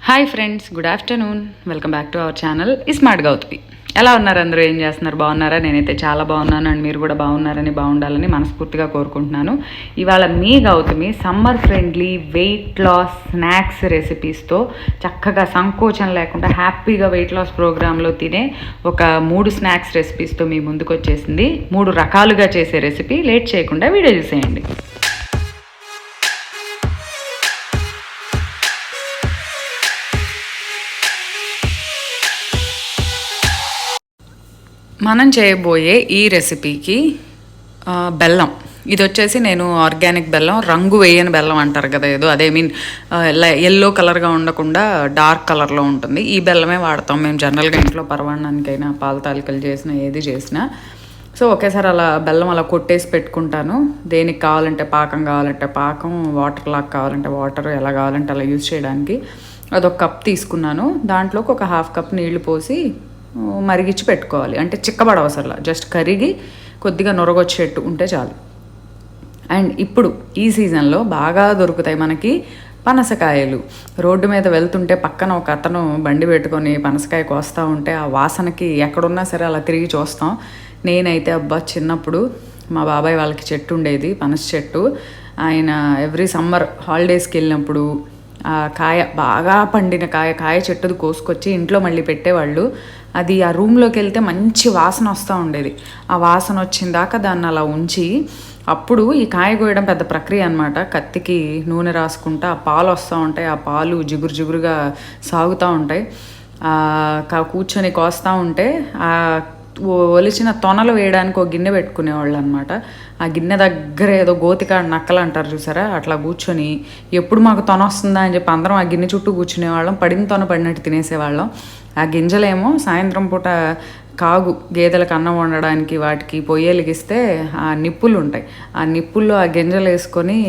Hi friends, good afternoon. Welcome back to our channel smart Gautami. ఎలా ఉన్నారు? అందరూ ఏం చేస్తున్నారు? బాగున్నారా? నేనైతే చాలా బాగున్నాను అండ్ మీరు కూడా బాగుండాలని మనస్ఫూర్తిగా కోరుకుంటున్నాను. ఇవాళ మీ Gautami summer friendly weight loss snacks రెసిపీస్తో చక్కగా సంకోచం లేకుండా హ్యాపీగా వెయిట్ లాస్ ప్రోగ్రాంలో తినే ఒక 3 స్నాక్స్ రెసిపీస్తో మీ ముందుకు వచ్చేసింది. 3 రకాలుగా చేసే రెసిపీ. లేట్ చేయకుండా వీడియో చూసేయండి. మనం చేయబోయే ఈ రెసిపీకి బెల్లం, ఇది వచ్చేసి నేను ఆర్గానిక్ బెల్లం, రంగు వేయని బెల్లం అంటారు కదా ఏదో, అదే మీన్ ఎల్లో కలర్గా ఉండకుండా డార్క్ కలర్లో ఉంటుంది. ఈ బెల్లమే వాడతాం మేము జనరల్గా ఇంట్లో పరవాణానికైనా పాల తాలికలు చేసినా ఏది చేసినా. సో ఒకేసారి అలా బెల్లం అలా కొట్టేసి పెట్టుకుంటాను. దేనికి కావాలంటే పాకం కావాలంటే పాకం, వాటర్ లాగా కావాలంటే వాటర్, ఎలా కావాలంటే అలా యూజ్ చేయడానికి. అదొక కప్ తీసుకున్నాను. దాంట్లోకి ఒక 1/2 కప్ నీళ్లు పోసి మరిగించి పెట్టుకోవాలి. అంటే చిక్కబడవసరలా, జస్ట్ కరిగి కొద్దిగా నొరగొచ్చేట్టు ఉంటే చాలు. అండ్ ఇప్పుడు ఈ సీజన్లో బాగా దొరుకుతాయి మనకి పనసకాయలు. రోడ్డు మీద వెళ్తుంటే పక్కన ఒక అతను బండి పెట్టుకొని పనసకాయ కోస్తూ ఉంటే ఆ వాసనకి ఎక్కడున్నా సరే అలా తిరిగి చూస్తాం. నేనైతే చిన్నప్పుడు మా బాబాయ్ వాళ్ళకి చెట్టు ఉండేది, పనస చెట్టు. ఆయన ఎవ్రీ సమ్మర్ హాలిడేస్కి వెళ్ళినప్పుడు ఆ కాయ, బాగా పండిన కాయ చెట్టుది కోసుకొచ్చి ఇంట్లో మళ్ళీ పెట్టేవాళ్ళు. అది ఆ రూమ్లోకి వెళ్తే మంచి వాసన వస్తూ ఉండేది. ఆ వాసన వచ్చిందాక దాన్ని అలా ఉంచి, అప్పుడు ఈ కాయ కోయడం పెద్ద ప్రక్రియ అనమాట. కత్తికి నూనె రాసుకుంటా ఆ పాలు వస్తూ ఉంటాయి, ఆ పాలు జిగురుగా సాగుతూ ఉంటాయి. కూర్చొని కోస్తూ ఉంటే ఆ ఒలిచిన తొనలు వేయడానికి ఒక గిన్నె పెట్టుకునేవాళ్ళు అనమాట. ఆ గిన్నె దగ్గర ఏదో గోతికాడ నక్కలు అంటారు చూసారా, అట్లా కూర్చొని ఎప్పుడు మాకు తొన వస్తుందా అని చెప్పి అందరం ఆ గిన్నె చుట్టూ కూర్చునేవాళ్ళం. పడిన తొన పడినట్టు తినేసేవాళ్ళం. ఆ గింజలేమో సాయంత్రం పూట గేదెలకు అన్నం వండడానికి వాటికి పొయ్యేలిగిస్తే ఆ నిప్పులు ఉంటాయి. ఆ నిప్పుల్లో ఆ గింజలు వేసుకొని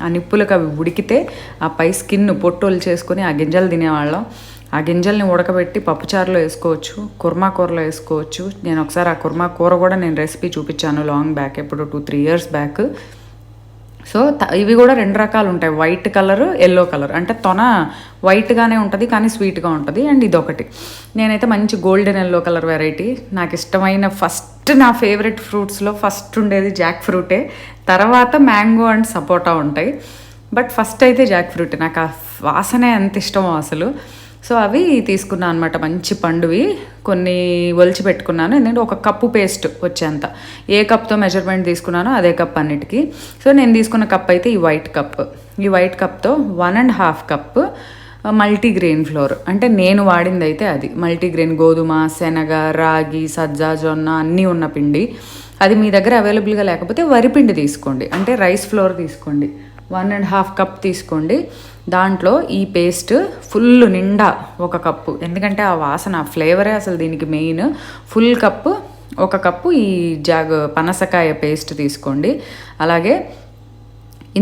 ఆ నిప్పులకు అవి ఉడికితే ఆ పై స్కిన్ పొట్టోలు చేసుకొని ఆ గింజలు తినేవాళ్ళం. ఆ గింజల్ని ఉడకబెట్టి పప్పుచారులో వేసుకోవచ్చు, కుర్మా కూరలో వేసుకోవచ్చు. నేను ఒకసారి ఆ కుర్మా కూర కూడా నేను రెసిపీ చూపించాను లాంగ్ బ్యాక్, ఎప్పుడు 2-3 years బ్యాక్. సో ఇవి కూడా 2 రకాలు ఉంటాయి, వైట్ కలర్, ఎల్లో కలర్. అంటే తొన వైట్గానే ఉంటుంది కానీ స్వీట్గా ఉంటుంది. అండ్ ఇదొకటి. నేనైతే మంచి గోల్డెన్ ఎల్లో కలర్ వెరైటీ. నాకు ఇష్టమైన నా ఫేవరెట్ ఫ్రూట్స్లో ఫస్ట్ ఉండేది జాక్ ఫ్రూటే, తర్వాత మ్యాంగో అండ్ సపోటా ఉంటాయి. బట్ ఫస్ట్ అయితే జాక్ ఫ్రూటే. నాకు ఆ వాసనే ఎంత ఇష్టమో అసలు. సో అవి తీసుకున్నాను అనమాట, మంచి పండువి. కొన్ని ఒలిచి పెట్టుకున్నాను, ఎందుకంటే 1 కప్పు పేస్ట్ వచ్చేంత. ఏ కప్తో మెజర్మెంట్ తీసుకున్నానో అదే కప్ అన్నిటికీ. సో నేను తీసుకున్న కప్ అయితే ఈ వైట్ కప్. ఈ వైట్ కప్తో 1.5 కప్ మల్టీగ్రెయిన్ ఫ్లోర్. అంటే నేను వాడింది అయితే అది మల్టీగ్రెయిన్, గోధుమ, శనగ, రాగి, సజ్జ, జొన్న అన్నీ ఉన్న పిండి. అది మీ దగ్గర అవైలబుల్గా లేకపోతే వరిపిండి తీసుకోండి, అంటే రైస్ ఫ్లోర్ తీసుకోండి. 1.5 కప్ తీసుకోండి. దాంట్లో ఈ పేస్ట్ ఫుల్ నిండా 1 కప్పు, ఎందుకంటే ఆ వాసన, ఆ ఫ్లేవరే అసలు దీనికి మెయిన్. ఫుల్ కప్పు 1 కప్పు ఈ పనసకాయ పేస్ట్ తీసుకోండి. అలాగే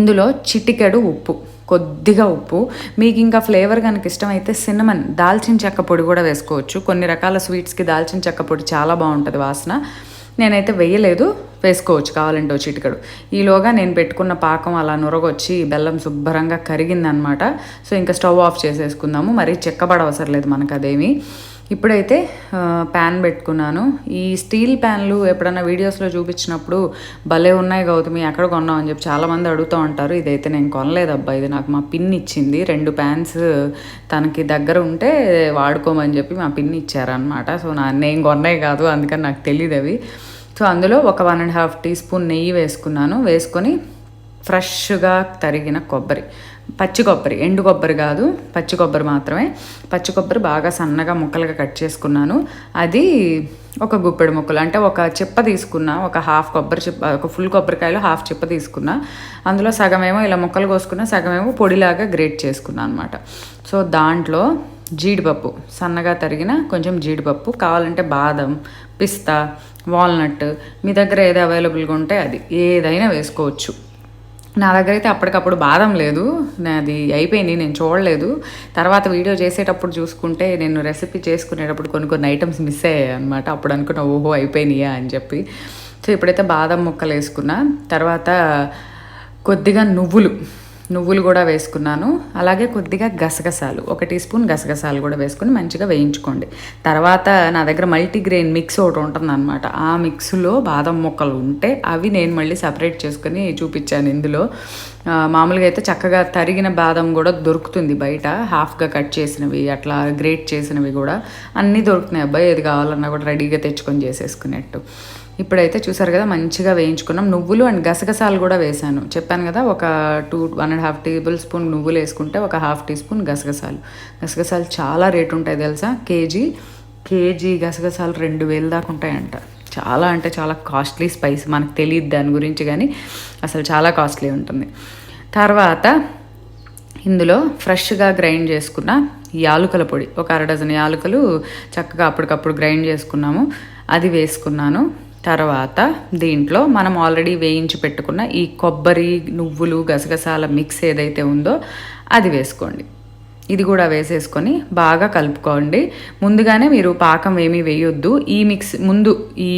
ఇందులో చిటికెడు ఉప్పు, కొద్దిగా ఉప్పు. మీకు ఇంకా ఫ్లేవర్ కనుక ఇష్టమైతే సిన్నమన్, దాల్చిన చెక్క పొడి కూడా వేసుకోవచ్చు. కొన్ని రకాల స్వీట్స్కి దాల్చిన చెక్క పొడి చాలా బాగుంటుంది వాసన. నేనైతే వేయలేదు, వేసుకోవచ్చు కావాలంటే చిటికెడు. ఈలోగా నేను పెట్టుకున్న పాకం అలా నొరగొచ్చి బెల్లం శుభ్రంగా కరిగిందనమాట. సో ఇంకా స్టవ్ ఆఫ్ చేసేసుకుందాము, మరీ చెక్కబడవసరం లేదు మనకు అదేమి. ఇప్పుడైతే ప్యాన్ పెట్టుకున్నాను. ఈ స్టీల్ ప్యాన్లు ఎప్పుడన్నా వీడియోస్లో చూపించినప్పుడు భలే ఉన్నాయి గౌతమి, ఎక్కడ కొన్నావు అని చెప్పి చాలామంది అడుగుతూ ఉంటారు. ఇదైతే నేను కొనలేదబ్బా, ఇది నాకు మా పిన్ ఇచ్చింది. 2 ప్యాన్స్ తనకి దగ్గర ఉంటే వాడుకోమని చెప్పి మా పిన్ ఇచ్చారనమాట. సో నేను కొన్నాయి కాదు, అందుకని నాకు తెలియదు అవి. సో అందులో ఒక 1.5 టీ స్పూన్ నెయ్యి వేసుకున్నాను. వేసుకొని ఫ్రెష్గా తరిగిన కొబ్బరి, పచ్చి కొబ్బరి, ఎండు కొబ్బరి కాదు, పచ్చి కొబ్బరి మాత్రమే. పచ్చి కొబ్బరి బాగా సన్నగా ముక్కలుగా కట్ చేసుకున్నాను. అది ఒక గుప్పెడు ముక్కలు, అంటే ఒక చిప్ప తీసుకున్నా, ఒక 1/2 కొబ్బరి చిప్ప, ఒక ఫుల్ కొబ్బరికాయలో 1/2 చిప్ప తీసుకున్నా. అందులో సగమేమో ఇలా ముక్కలు కోసుకున్నా, సగమేమో పొడిలాగా గ్రేట్ చేసుకున్నా అనమాట. సో దాంట్లో జీడిపప్పు, సన్నగా తరిగిన కొంచెం జీడిపప్పు, కావాలంటే బాదం, పిస్తా, వాల్నట్, మీ దగ్గర ఏది అవైలబుల్గా ఉంటే అది ఏదైనా వేసుకోవచ్చు. నా దగ్గర అయితే అప్పటికప్పుడు బాదం లేదు, నాది అయిపోయింది, నేను చూడలేదు. తర్వాత వీడియో చేసేటప్పుడు చూసుకుంటే నేను రెసిపీ చేసుకునేటప్పుడు కొన్ని ఐటమ్స్ మిస్ అయ్యాయి అనమాట. అప్పుడు అనుకున్నా ఓహో అయిపోయినాయా అని చెప్పి. సో ఇప్పుడైతే బాదం ముక్కలు వేసుకున్నా. తర్వాత కొద్దిగా నువ్వులు కూడా వేసుకున్నాను. అలాగే కొద్దిగా గసగసాలు, 1 టీ స్పూన్ గసగసాలు కూడా వేసుకొని మంచిగా వేయించుకోండి. తర్వాత నా దగ్గర మల్టీగ్రెయిన్ మిక్స్ ఒకటి ఉంటుందన్నమాట. ఆ మిక్స్లో బాదం ముక్కలు ఉంటే అవి నేను మళ్ళీ సపరేట్ చేసుకొని చూపించాను ఇందులో. మామూలుగా అయితే చక్కగా తరిగిన బాదం కూడా దొరుకుతుంది బయట, హాఫ్గా కట్ చేసినవి అట్లా గ్రేట్ చేసినవి కూడా అన్నీ దొరుకుతున్నాయి. అబ్బాయి ఏది కావాలన్నా కూడా రెడీగా తెచ్చుకొని చేసేసుకునేట్టు. ఇప్పుడైతే చూసారు కదా మంచిగా వేయించుకున్నాం. నువ్వులు అండ్ గసగసాలు కూడా వేసాను, చెప్పాను కదా. ఒక 1.5 టేబుల్ స్పూన్ నువ్వులు వేసుకుంటే ఒక 1/2 టీ స్పూన్ గసగసాలు చాలా రేటు ఉంటాయి తెలుసా. కేజీ గసగసాలు 2,000 దాకా ఉంటాయంట. చాలా అంటే చాలా కాస్ట్లీ స్పైస్, మనకు తెలియదు దాని గురించి, కానీ అసలు చాలా కాస్ట్లీ ఉంటుంది. తర్వాత ఇందులో ఫ్రెష్గా గ్రైండ్ చేసుకున్న యాలుకల పొడి, ఒక 1/2 డజన్ యాలుకలు చక్కగా అప్పటికప్పుడు గ్రైండ్ చేసుకున్నాము, అది వేసుకున్నాను. తర్వాత దీంట్లో మనం ఆల్రెడీ వేయించి పెట్టుకున్న ఈ కొబ్బరి, నువ్వులు, గసగసాల మిక్స్ ఏదైతే ఉందో అది వేసుకోండి. ఇది కూడా వేసేసుకొని బాగా కలుపుకోండి. ముందుగానే మీరు పాకం ఏమీ వేయొద్దు. ఈ మిక్స్ ముందు ఈ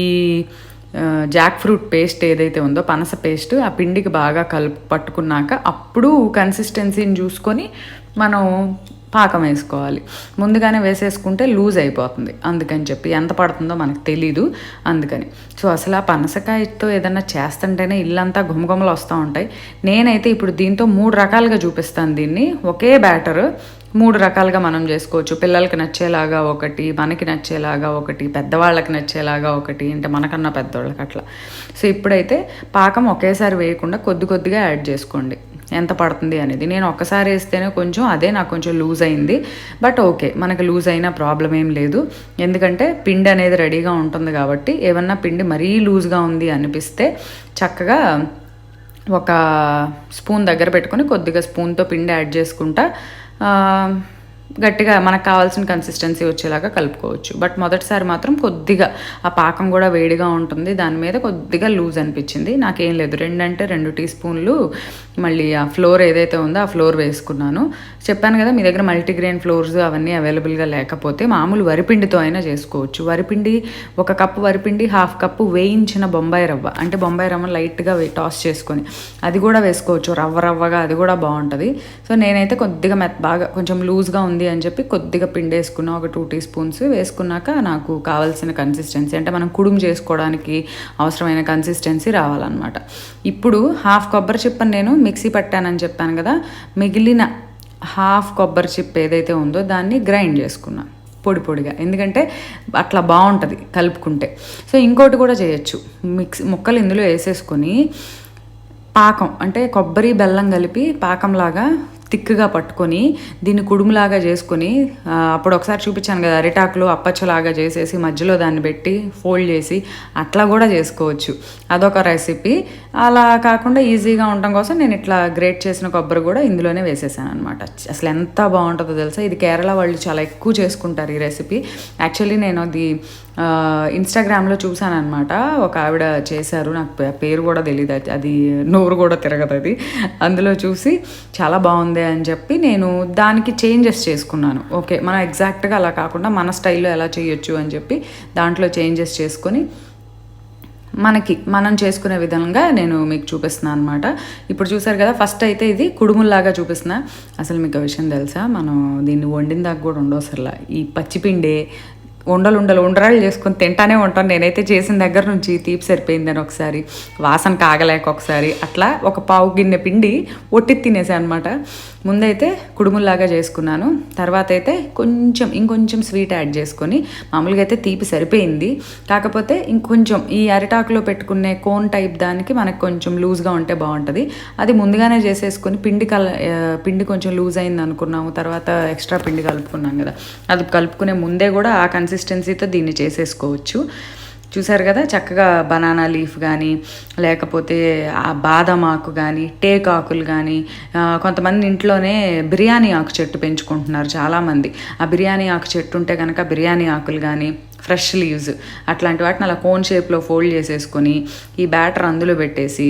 జాక్ ఫ్రూట్ పేస్ట్ ఏదైతే ఉందో, పనస పేస్ట్, ఆ పిండికి బాగా పట్టుకున్నాక అప్పుడు కన్సిస్టెన్సీని చూసుకొని మనం పాకం వేసుకోవాలి. ముందుగానే వేసేసుకుంటే లూజ్ అయిపోతుంది, అందుకని చెప్పి ఎంత పడుతుందో మనకు తెలీదు, అందుకని. సో అసలు ఆ పనసకాయతో ఏదన్నా చేస్తుంటేనే ఇల్లంతా గుమగుమలు వస్తూ ఉంటాయి. నేనైతే ఇప్పుడు దీంతో 3 రకాలుగా చూపిస్తాను దీన్ని. ఒకే బ్యాటర్ 3 రకాలుగా మనం చేసుకోవచ్చు. పిల్లలకి నచ్చేలాగా ఒకటి, మనకి నచ్చేలాగా ఒకటి, పెద్దవాళ్ళకి నచ్చేలాగా ఒకటి, అంటే మనకన్నా పెద్దవాళ్ళకి అట్లా. సో ఇప్పుడైతే పాకం ఒకేసారి వేయకుండా కొద్దిగా యాడ్ చేసుకోండి ఎంత పడుతుంది అనేది. నేను ఒక్కసారి వేస్తేనే కొంచెం అదే నాకు కొంచెం లూజ్ అయింది, బట్ ఓకే, మనకు లూజ్ అయినా ప్రాబ్లం ఏం లేదు. ఎందుకంటే పిండి అనేది రెడీగా ఉంటుంది కాబట్టి. ఏమన్నా పిండి మరీ లూజ్గా ఉంది అనిపిస్తే చక్కగా ఒక స్పూన్ దగ్గర పెట్టుకొని కొద్దిగా స్పూన్తో పిండి యాడ్ చేసుకుంటా గట్టిగా మనకు కావాల్సిన కన్సిస్టెన్సీ వచ్చేలాగా కలుపుకోవచ్చు. బట్ మొదటిసారి మాత్రం కొద్దిగా ఆ పాకం కూడా వేడిగా ఉంటుంది, దాని మీద కొద్దిగా లూజ్ అనిపించింది. నాకేం లేదు, 2 టీ స్పూన్లు మళ్ళీ ఆ ఫ్లోర్ ఏదైతే ఉందో ఆ ఫ్లోర్ వేసుకున్నాను. చెప్పాను కదా, మీ దగ్గర మల్టీగ్రెయిన్ ఫ్లోర్స్ అవన్నీ అవైలబుల్గా లేకపోతే మామూలు వరిపిండితో అయినా చేసుకోవచ్చు. వరిపిండి 1 కప్పు వరిపిండి, 1/2 కప్పు వేయించిన బొంబాయి రవ్వ, అంటే బొంబాయి రవ్వ లైట్గా టాస్ చేసుకొని అది కూడా వేసుకోవచ్చు, రవ్వగా, అది కూడా బాగుంటుంది. సో నేనైతే కొద్దిగా బాగా కొంచెం లూజ్గా ఉంది అని చెప్పి కొద్దిగా పిండి వేసుకున్నా, ఒక 2 టీ స్పూన్స్ వేసుకున్నాక నాకు కావాల్సిన కన్సిస్టెన్సీ, అంటే మనం కుడుము చేసుకోవడానికి అవసరమైన కన్సిస్టెన్సీ రావాలన్నమాట. ఇప్పుడు 1/2 కొబ్బరి చిప్పని నేను మిక్సీ పట్టానని చెప్పాను కదా, మిగిలిన 1/2 కొబ్బరి చిప్ ఏదైతే ఉందో దాన్ని గ్రైండ్ చేసుకున్నా పొడిగా, ఎందుకంటే అట్లా బాగుంటుంది కలుపుకుంటే. సో ఇంకోటి కూడా చేయొచ్చు, ముక్కలు ఇందులో వేసేసుకొని పాకం, అంటే కొబ్బరి బెల్లం కలిపి పాకంలాగా థిక్గా పట్టుకొని దీన్ని కుడుములాగా చేసుకొని, అప్పుడు ఒకసారి చూపించాను కదా అరిటాకులో అప్పచ్చలాగా చేసేసి మధ్యలో దాన్ని పెట్టి ఫోల్డ్ చేసి అట్లా కూడా చేసుకోవచ్చు. అదొక రెసిపీ. అలా కాకుండా ఈజీగా ఉండటం కోసం నేను ఇట్లా గ్రేట్ చేసిన కొబ్బరి కూడా ఇందులోనే వేసేసాను అనమాట. అసలు ఎంత బాగుంటుందో తెలుసా. ఇది కేరళ వాళ్ళు చాలా ఎక్కువ చేసుకుంటారు ఈ రెసిపీ. యాక్చువల్లీ నేను అది ఇన్స్టాగ్రామ్లో చూసాను అనమాట, ఒక ఆవిడ చేశారు, నాకు పేరు కూడా తెలియదు, అది నోరు కూడా తిరగదు అది. అందులో చూసి చాలా బాగుంది అని చెప్పి నేను దానికి చేంజెస్ చేసుకున్నాను. ఓకే, మనం ఎగ్జాక్ట్గా అలా కాకుండా మన స్టైల్లో ఎలా చేయొచ్చు అని చెప్పి దాంట్లో చేంజెస్ చేసుకొని మనం చేసుకునే విధంగా నేను మీకు చూపిస్తున్నాను అనమాట. ఇప్పుడు చూసారు కదా, ఫస్ట్ అయితే ఇది కుడుముల్లాగా చూపిస్తున్నా. అసలు మీకు విషయం తెలుసా, మనం దీన్ని వండిన దాకా కూడా ఉండవు అసలు. ఈ పచ్చిపిండే ఉండరాళ్ళు చేసుకొని తింటానే ఉంటాను. నేనైతే చేసిన దగ్గర నుంచి తీపి సరిపోయిందని ఒకసారి, వాసన కాగలేక ఒకసారి, అట్లా ఒక పావు గిన్నె పిండి ఒట్టి తినేసాను అనమాట. ముందైతే కుడుముల్లాగా చేసుకున్నాను, తర్వాత అయితే ఇంకొంచెం స్వీట్ యాడ్ చేసుకొని, మామూలుగా అయితే తీపి సరిపోయింది, కాకపోతే ఇంకొంచెం ఈ అరిటాకులో పెట్టుకునే కోన్ టైప్ దానికి మనకు కొంచెం లూజ్గా ఉంటే బాగుంటుంది. అది ముందుగానే చేసేసుకొని పిండి కొంచెం లూజ్ అయింది అనుకున్నాము, తర్వాత ఎక్స్ట్రా పిండి కలుపుకున్నాం కదా, అది కలుపుకునే ముందే కూడా ఆ కన్సిస్టెన్సీతో దీన్ని చేసేసుకోవచ్చు. చూసారు కదా, చక్కగా బనానా లీఫ్ కానీ, లేకపోతే ఆ బాదం ఆకు కానీ, టేక్ ఆకులు కానీ, కొంతమంది ఇంట్లోనే బిర్యానీ ఆకు చెట్టు పెంచుకుంటున్నారు చాలామంది. ఆ బిర్యానీ ఆకు చెట్టు ఉంటే కనుక బిర్యానీ ఆకులు కానీ, ఫ్రెష్ లీవ్స్ అట్లాంటి వాటిని అలా కోన్ షేప్లో ఫోల్డ్ చేసేసుకొని ఈ బ్యాటర్ అందులో పెట్టేసి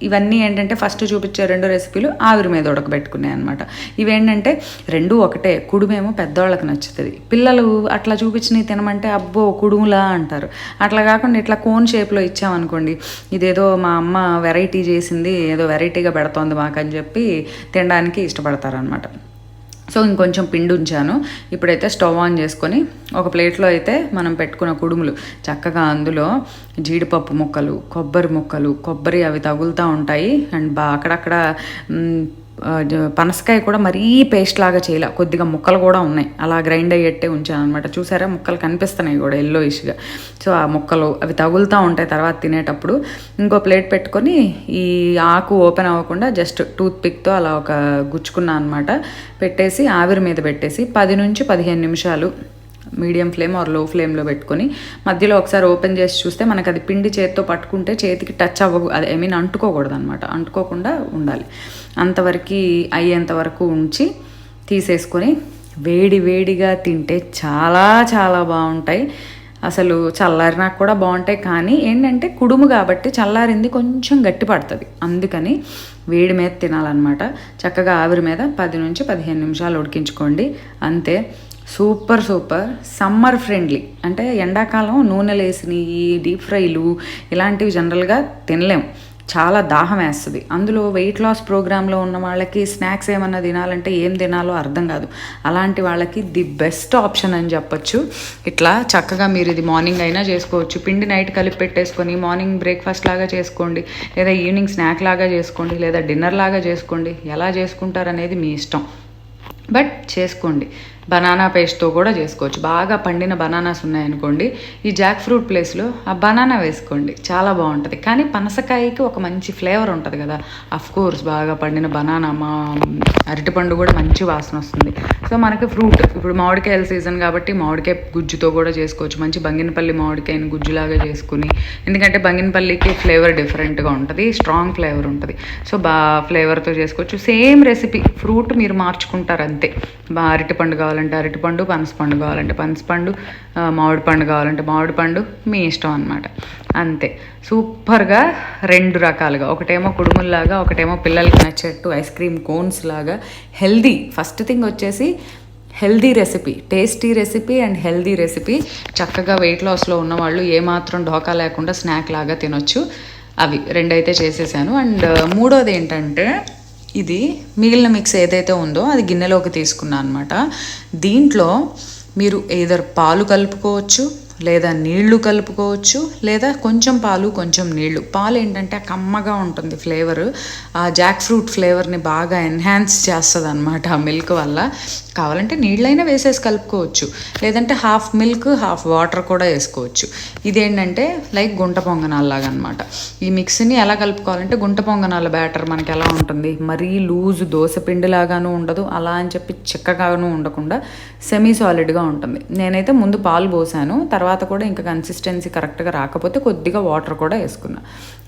ఇవన్నీ ఏంటంటే ఫస్ట్ చూపించే 2 రెసిపీలు ఆవిరి మీద ఉడకబెట్టుకున్నాయి అనమాట. ఇవేంటంటే రెండు ఒకటే, కుడుమేమో పెద్దవాళ్ళకి నచ్చుతుంది, పిల్లలు అట్లా చూపించినవి తినమంటే అబ్బో కుడుములా అంటారు. అట్లా కాకుండా ఇట్లా కోన్ షేప్లో ఇచ్చామనుకోండి, ఇదేదో మా అమ్మ వెరైటీ చేసింది, ఏదో వెరైటీగా పెడుతోంది మాకు అని చెప్పి తినడానికి ఇష్టపడతారనమాట. సో ఇంకొంచెం పిండి ఉంచాను. ఇప్పుడైతే స్టవ్ ఆన్ చేసుకొని ఒక ప్లేట్లో అయితే మనం పెట్టుకున్న కుడుములు చక్కగా అందులో జీడిపప్పు ముక్కలు, కొబ్బరి ముక్కలు, కొబ్బరి అవి తగులుతూ ఉంటాయి. అండ్ అక్కడక్కడ పనసకాయ కూడా మరీ పేస్ట్ లాగా చేయలే, కొద్దిగా ముక్కలు కూడా ఉన్నాయి, అలా గ్రైండ్ అయ్యేట్టే ఉంచాను అనమాట. చూసారా ముక్కలు కనిపిస్తున్నాయి కూడా ఎల్లోయిష్గా. సో ఆ ముక్కలు అవి తగులుతూ ఉంటాయి తర్వాత తినేటప్పుడు. ఇంకో ప్లేట్ పెట్టుకొని ఈ ఆకు ఓపెన్ అవ్వకుండా జస్ట్ టూత్ పిక్తో అలా ఒక గుచ్చుకున్నాను అనమాట. పెట్టేసి ఆవిరి మీద పెట్టేసి 10 నుంచి 15 నిమిషాలు మీడియం ఫ్లేమ్ ఆర్ లో ఫ్లేమ్లో పెట్టుకొని మధ్యలో ఒకసారి ఓపెన్ చేసి చూస్తే మనకు అది పిండి చేతితో పట్టుకుంటే చేతికి టచ్ అది ఐ మీన్ అంటుకోకూడదు అనమాట, అంటుకోకుండా ఉండాలి. అంతవరకు అయ్యేంత వరకు ఉంచి తీసేసుకొని వేడి వేడిగా తింటే చాలా చాలా బాగుంటాయి. అసలు చల్లారినాక కూడా బాగుంటాయి, కానీ ఏంటంటే కుడుము కాబట్టి చల్లారింది కొంచెం గట్టి పడుతుంది, అందుకని వేడి మీద తినాలన్నమాట. చక్కగా ఆవిరి మీద 10 నుంచి 15 నిమిషాలు ఉడికించుకోండి, అంతే. Super super summer friendly. అంటే ఎండాకాలం నూనెలు వేసినవి, డీప్ ఫ్రైలు ఇలాంటివి జనరల్గా తినలేం, చాలా దాహం వేస్తుంది. అందులో వెయిట్ లాస్ ప్రోగ్రాంలో ఉన్న వాళ్ళకి స్నాక్స్ ఏమన్నా తినాలంటే ఏం తినాలో అర్థం కాదు, అలాంటి వాళ్ళకి ది బెస్ట్ ఆప్షన్ అని చెప్పొచ్చు. ఇట్లా చక్కగా మీరు ఇది మార్నింగ్ అయినా చేసుకోవచ్చు, పిండి నైట్ కలిపి పెట్టేసుకొని మార్నింగ్ బ్రేక్ఫాస్ట్ లాగా చేసుకోండి, లేదా ఈవినింగ్ స్నాక్ లాగా చేసుకోండి, లేదా డిన్నర్ లాగా చేసుకోండి, ఎలా చేసుకుంటారనేది మీ ఇష్టం, బట్ చేసుకోండి. బనానా పేస్ట్తో కూడా చేసుకోవచ్చు. బాగా పండిన బనానాస్ ఉన్నాయనుకోండి, ఈ జాక్ ఫ్రూట్ ప్లేస్లో ఆ బనానా వేసుకోండి, చాలా బాగుంటుంది. కానీ పనసకాయకి ఒక మంచి ఫ్లేవర్ ఉంటుంది కదా, అఫ్ కోర్స్ బాగా పండిన బనానా, మా అరటిపండు కూడా మంచి వాసన వస్తుంది. సో మనకి ఫ్రూట్ ఇప్పుడు మామిడికాయల సీజన్ కాబట్టి మామిడికాయ గుజ్జుతో కూడా చేసుకోవచ్చు. మంచి బంగినపల్లి మామిడికాయని గుజ్జులాగా చేసుకుని, ఎందుకంటే బంగినపల్లికి ఫ్లేవర్ డిఫరెంట్గా ఉంటుంది, స్ట్రాంగ్ ఫ్లేవర్ ఉంటుంది. సో ఫ్లేవర్తో చేసుకోవచ్చు. సేమ్ రెసిపీ, ఫ్రూట్ మీరు మార్చుకుంటారు అంతే. అరటిపండు కావాలంటే అరటిపండు, పనసపండు కావాలంటే పనసపండు, మామిడి పండు కావాలంటే మామిడి పండు, మీ ఇష్టం అన్నమాట, అంతే. సూపర్గా 2 రకాలుగా, ఒకటేమో కుడుముల్లాగా, ఒకటేమో పిల్లలకి నచ్చేట్టు ఐస్ క్రీమ్ కోన్స్ లాగా హెల్దీ. ఫస్ట్ థింగ్ వచ్చేసి healthy recipe, tasty recipe and healthy recipe. చక్కగా వెయిట్ లాస్లో ఉన్నవాళ్ళు ఏమాత్రం ఢోకా లేకుండా స్నాక్ లాగా తినొచ్చు. అవి 2 అయితే చేసేసాను. అండ్ మూడోది ఏంటంటే, ఇది మిగిలిన మిక్స్ ఏదైతే ఉందో అది గిన్నెలోకి తీసుకున్నాను అనమాట. దీంట్లో మీరు ఏదర్ పాలు కలుపుకోవచ్చు, లేదా నీళ్లు కలుపుకోవచ్చు, లేదా కొంచెం పాలు కొంచెం నీళ్లు. పాలు ఏంటంటే కమ్మగా ఉంటుంది ఫ్లేవర్, ఆ జాక్ ఫ్రూట్ ఫ్లేవర్ని బాగా ఎన్హాన్స్ చేస్తుంది అనమాట ఆ మిల్క్ వల్ల. కావాలంటే నీళ్ళైనా వేసేసి కలుపుకోవచ్చు, లేదంటే హాఫ్ మిల్క్ హాఫ్ వాటర్ కూడా వేసుకోవచ్చు. ఇదేంటంటే లైక్ గుంట పొంగనాల్లాగా అనమాట. ఈ మిక్స్ని ఎలా కలుపుకోవాలంటే, గుంట పొంగనాల బ్యాటర్ మనకి ఎలా ఉంటుంది, మరీ లూజ్ దోశ పిండిలాగాను ఉండదు, అలా అని చెప్పి చిక్కగాను ఉండకుండా సెమీ సాలిడ్గా ఉంటుంది. నేనైతే ముందు పాలు పోసాను, తర్వాత కూడా ఇంకా కన్సిస్టెన్సీ కరెక్ట్గా రాకపోతే కొద్దిగా వాటర్ కూడా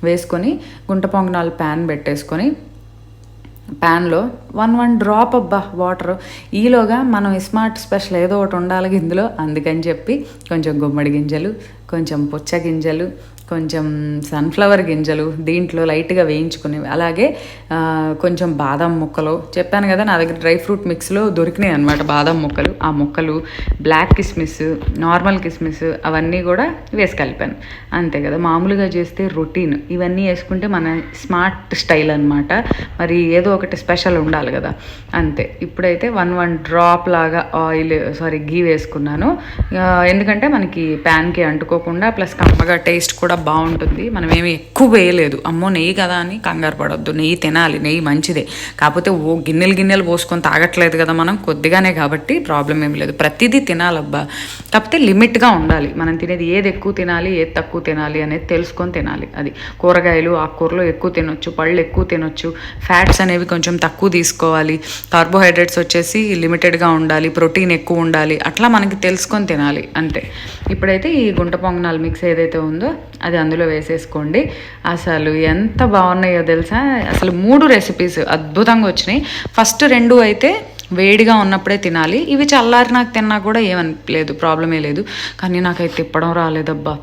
వేసుకొని గుంట పొంగనాలు ప్యాన్ పెట్టేసుకొని ప్యాన్లో 1 డ్రాప్ వాటర్. ఈలోగా మనం స్మార్ట్ స్పెషల్ ఏదో ఒకటి ఉండాలి ఇందులో, అందుకని చెప్పి కొంచెం గుమ్మడి గింజలు, కొంచెం పుచ్చ గింజలు, కొంచెం సన్ఫ్లవర్ గింజలు దీంట్లో లైట్గా వేయించుకుని, అలాగే కొంచెం బాదం ముక్కలు, చెప్పాను కదా నా దగ్గర డ్రై ఫ్రూట్ మిక్స్లో దొరికినాయి అనమాట బాదం ముక్కలు, ఆ ముక్కలు, బ్లాక్ కిస్మిస్, నార్మల్ కిస్మిస్ అవన్నీ కూడా వేసి కలిపాను. అంతే కదా, మామూలుగా చేస్తే రొటీన్, ఇవన్నీ వేసుకుంటే మన స్మార్ట్ స్టైల్ అనమాట. మరి ఏదో ఒకటి స్పెషల్ ఉండాలి కదా, అంతే. ఇప్పుడైతే 1 డ్రాప్ లాగా గీ వేసుకున్నాను, ఎందుకంటే మనకి ప్యాన్కి అంటుకోకుండా, ప్లస్ కమ్మగా టేస్ట్ కూడా బాగుంటుంది. మనం ఏమి ఎక్కువ వేయలేదు, అమ్మో నెయ్యి కదా అని కంగారు పడొద్దు, నెయ్యి తినాలి, నెయ్యి మంచిదే. కాకపోతే గిన్నెలు పోసుకొని తాగట్లేదు కదా మనం, కొద్దిగానే కాబట్టి ప్రాబ్లం ఏం లేదు. ప్రతిదీ తినాలబ్బా, కాకపోతే లిమిట్గా ఉండాలి. మనం తినేది ఏది ఎక్కువ తినాలి, ఏది తక్కువ తినాలి అనేది తెలుసుకొని తినాలి. అది కూరగాయలు ఆకుకూరలు ఎక్కువ తినొచ్చు, పళ్ళు ఎక్కువ తినొచ్చు, ఫ్యాట్స్ అనేవి కొంచెం తక్కువ తీసుకోవాలి, కార్బోహైడ్రేట్స్ వచ్చేసి లిమిటెడ్గా ఉండాలి, ప్రోటీన్ ఎక్కువ ఉండాలి, అట్లా మనకి తెలుసుకొని తినాలి, అంతే. ఇప్పుడైతే ఈ గుంట పొంగనాల మిక్స్ ఏదైతే ఉందో అది అందులో వేసేసుకోండి. అసలు ఎంత బాగున్నాయో తెలుసా, అసలు 3 రెసిపీస్ అద్భుతంగా వచ్చినాయి. ఫస్ట్ 2 అయితే వేడిగా ఉన్నప్పుడే తినాలి. ఇవి చల్లారి నాకు తిన్నా కూడా ఏమనిలేదు, ప్రాబ్లమే లేదు. కానీ నాకైతే తిప్పడం రాలేదబ్బా.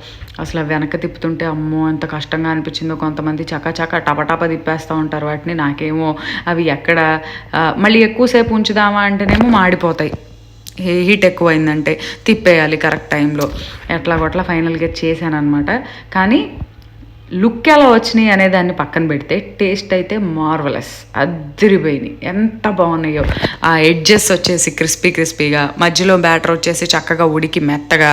అసలు అవి వెనక తిప్పుతుంటే అమ్మో ఎంత కష్టంగా అనిపించిందో. కొంతమంది చకచక టపటప తిప్పేస్తూ ఉంటారు వాటిని. నాకేమో అవి ఎక్కడ మళ్ళీ ఎక్కువసేపు ఉంచుదామా అంటేనేమో మాడిపోతాయి. హీట్ ఎక్కువైందంటే తిప్పేయాలి కరెక్ట్ టైంలో. ఎట్లాగొట్లా ఫైనల్గా చేశాను అనమాట. కానీ లుక్ ఎలా వచ్చినాయి అనే దాన్ని పక్కన పెడితే టేస్ట్ అయితే మార్వలస్, అదిరిపోయినాయి. ఎంత బాగున్నాయో. ఆ ఎడ్జెస్ వచ్చేసి క్రిస్పీగా, మధ్యలో బ్యాటర్ వచ్చేసి చక్కగా ఉడికి మెత్తగా,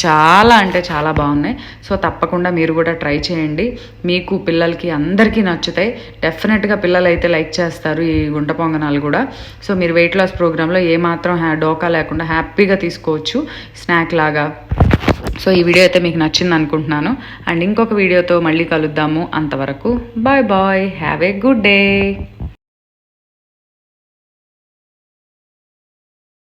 చాలా అంటే చాలా బాగున్నాయి. సో తప్పకుండా మీరు కూడా ట్రై చేయండి. మీకు పిల్లలకి అందరికీ నచ్చుతాయి. డెఫినెట్గా పిల్లలు అయితే లైక్ చేస్తారు ఈ గుంట పొంగనాలు కూడా. సో మీరు వెయిట్ లాస్ ప్రోగ్రాంలో ఏమాత్రం డోకా లేకుండా హ్యాపీగా తీసుకోవచ్చు స్నాక్ లాగా. సో ఈ వీడియో అయితే మీకు నచ్చింది అనుకుంటున్నాను. అండ్ ఇంకొక వీడియోతో మళ్ళీ కలుద్దాము. అంతవరకు bye bye, have a good day.